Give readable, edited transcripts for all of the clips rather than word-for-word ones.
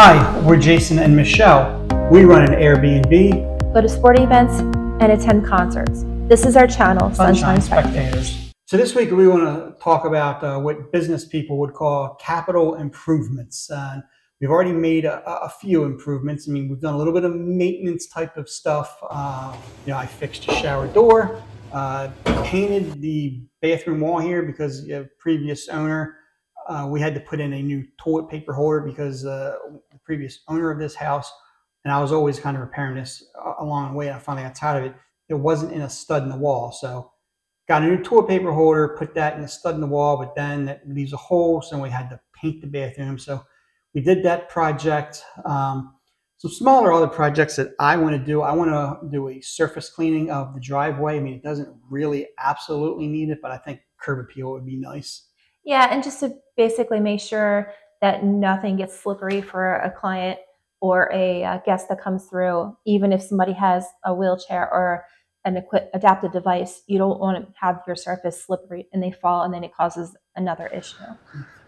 Hi, we're Jason and Michelle. We run an Airbnb, go to sporting events, and attend concerts. This is our channel, Sunshine Spectators. So this week we want to talk about what business people would call capital improvements. We've already made a few improvements. I mean, we've done a little bit of maintenance type of stuff. I fixed a shower door, painted the bathroom wall here because the previous owner, we had to put in a new toilet paper holder because the previous owner of this house, and I was always kind of repairing this along the way, and I finally got tired of it. It wasn't in a stud in the wall, so got a new toilet paper holder, put that in a stud in the wall, but then that leaves a hole, so we had to paint the bathroom. So we did that project. Some smaller other projects that I want to do. I want to do a surface cleaning of the driveway. I mean, it doesn't really absolutely need it, but I think curb appeal would be nice. Yeah, and just to basically make sure that nothing gets slippery for a client or a guest that comes through. Even if somebody has a wheelchair or an adaptive device, you don't want to have your surface slippery and they fall and then it causes another issue.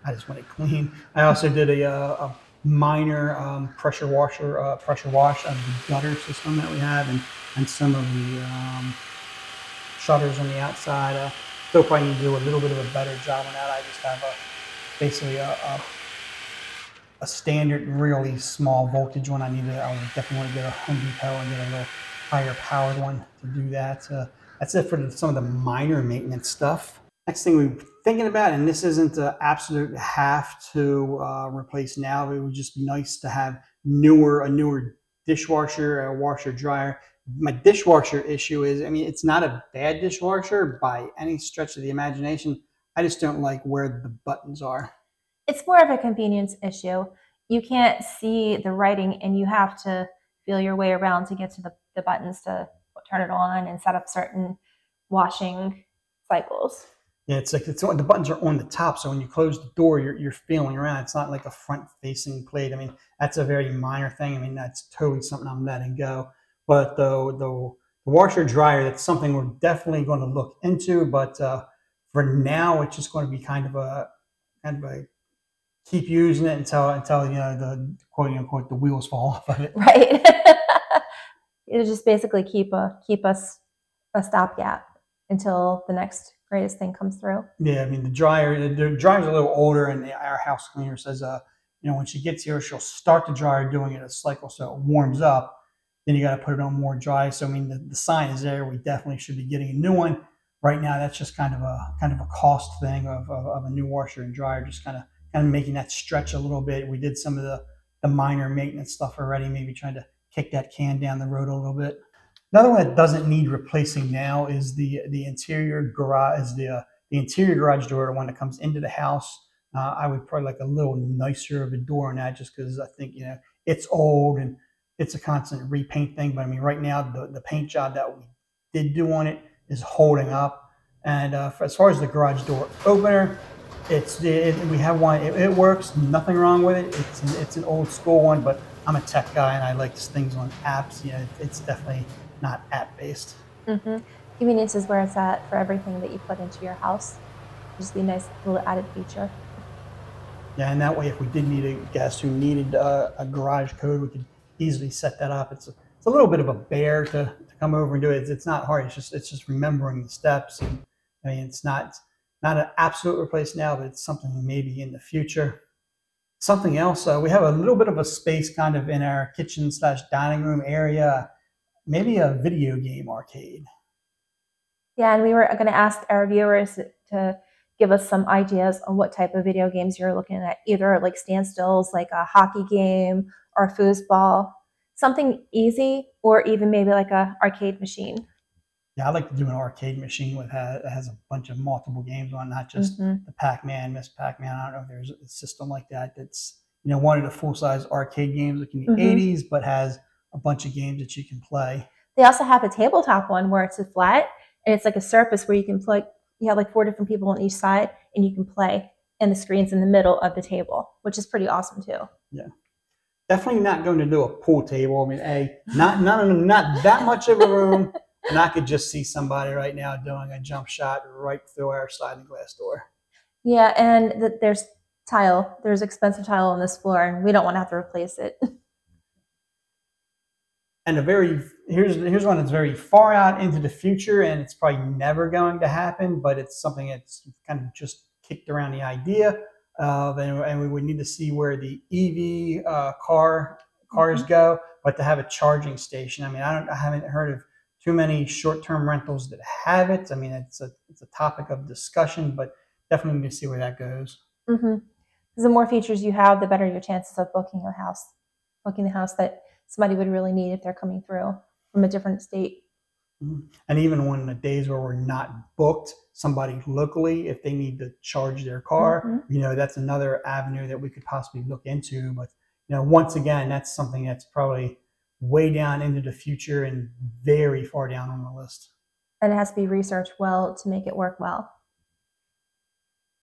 I just want it clean. I also did a minor pressure wash of the gutter system that we have, and some of the shutters on the outside. Still probably need to do a little bit of a better job on that. I just have basically a standard, really small voltage one. I would definitely want to get a Home Depot and get a little higher powered one to do that. That's it for some of the minor maintenance stuff. Next thing we're thinking about, and this isn't an absolute have to replace now, but it would just be nice to have a newer dishwasher, a washer dryer. My dishwasher issue is, I mean, it's not a bad dishwasher by any stretch of the imagination. I just don't like where the buttons are. It's more of a convenience issue. You can't see the writing and you have to feel your way around to get to the buttons to turn it on and set up certain washing cycles. Yeah, it's like the buttons are on the top, so when you close the door, you're feeling around. It's not like a front-facing plate. I mean, that's a very minor thing. I mean, that's totally something I'm letting go. But the washer dryer, that's something we're definitely going to look into. But for now, it's just going to be kind of a keep using it until the quote unquote the wheels fall off of it. Right. It'll just basically keep us a stopgap until the next greatest thing comes through. Yeah, I mean the dryer's a little older, and our house cleaner says when she gets here, she'll start the dryer doing it a cycle so it warms up. Then you got to put it on more dry. So I mean the sign is there. We definitely should be getting a new one. Right now, that's just kind of a cost thing of a new washer and dryer, just kind of making that stretch a little bit. We did some of the minor maintenance stuff already, maybe trying to kick that can down the road a little bit. Another one that doesn't need replacing now is the interior garage, the interior garage door, the one that comes into the house. I would probably like a little nicer of a door on that, just because I think it's old and it's a constant repaint thing. But I mean, right now the paint job that we did do on it is holding up. And as far as the garage door opener, we have one. It works. Nothing wrong with it. It's an old school one, but I'm a tech guy and I like things on apps. It's definitely not app based. Mm-hmm. Convenience is where it's at for everything that you put into your house. Just be a nice little added feature. Yeah, and that way, if we did need a guest who needed a garage code, we could easily set that up. It's a little bit of a bear to come over and do it. It's not hard. It's just remembering the steps. And I mean, it's not an absolute replace now, but it's something maybe in the future. Something else, we have a little bit of a space kind of in our kitchen / dining room area, maybe a video game arcade. Yeah, and we were going to ask our viewers to give us some ideas on what type of video games you're looking at, either like standstills, like a hockey game or foosball, something easy, or even maybe like a arcade machine. Yeah, I like to do an arcade machine that has a bunch of multiple games on, not just the Pac-Man, Miss Pac-Man. I don't know if there's a system like that that's one of the full-size arcade games like in the 80s, but has a bunch of games that you can play. They also have a tabletop one where it's a flat and it's like a surface where you can play. You have like 4 different people on each side and you can play, and the screen's in the middle of the table, which is pretty awesome too. Yeah. Definitely not going to do a pool table. I mean, not that much of a room. And I could just see somebody right now doing a jump shot right through our sliding glass door. Yeah, and there's tile. There's expensive tile on this floor, and we don't want to have to replace it. And here's one that's very far out into the future, and it's probably never going to happen, but it's something that's kind of just kicked around the idea of, and we would need to see where the EV cars go, but to have a charging station. I mean, I haven't heard of too many short-term rentals that have it. I mean, it's a topic of discussion, but definitely need to see where that goes. Mm-hmm. The more features you have, the better your chances of booking the house that somebody would really need if they're coming through from a different state. And even when the days where we're not booked, somebody locally, if they need to charge their car, that's another avenue that we could possibly look into. But, once again, that's something that's probably way down into the future and very far down on the list. And it has to be researched well to make it work well.